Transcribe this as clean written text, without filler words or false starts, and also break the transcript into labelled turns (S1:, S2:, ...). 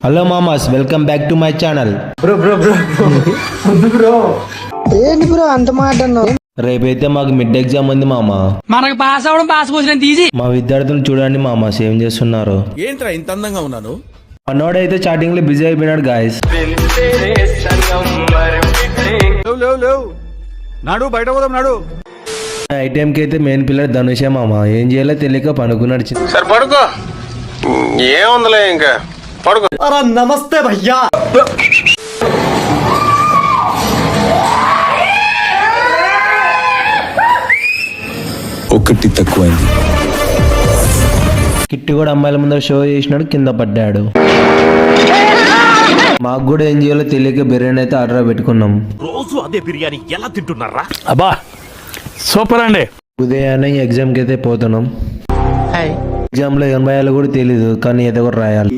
S1: Hello మామాస్, welcome back to my channel.
S2: ఏంటి bro అంత మాట అన్నావు?
S1: రేపైతే మాకు మిడ్ ఎగ్జామ్ ఉంది మామ.
S3: మనకు పాస్ అవడం పాస్ పోసిన తీసి
S1: మా విద్యార్థులు చూడండి మామాస్ ఏం చేస్తున్నారు.
S4: ఏంట్రా ఇంత అందంగా ఉన్నాను?
S1: మనోడైతే చాటింగ్ లో బిజీ అయిపోయినాడు గాయస్.
S4: నాడు బయట పోదాం నాడు.
S1: ఐటెం కి అయితే మెయిన్ పిల్లర్ ధనుషే మామ. ఏం చేయాలో తెలియక పనుకున్నాడు.
S5: సరే పడుకో, ఏముందిలే ఇంకా పడుకో.
S6: నమస్తే భయ్యా.
S4: ఒకటి తక్కువైంది.
S1: కిట్టి కూడా అమ్మాయిల ముందర షో చేసినాడు, కింద పడ్డాడు. మాకు కూడా ఏం చేయాలో తెలియక బిర్యానీ అయితే ఆర్డర్ పెట్టుకున్నాం.
S7: రోజు అదే బిర్యానీ ఎలా తింటున్నారా? అబ్బా సూపర్ అండి.
S1: ఉదయాన్నే ఎగ్జామ్ కి అయితే పోతున్నాం. ఎగ్జామ్ లో ఏం రాయాలో కూడా తెలీదు, కానీ ఏదో కూడా రాయాలి.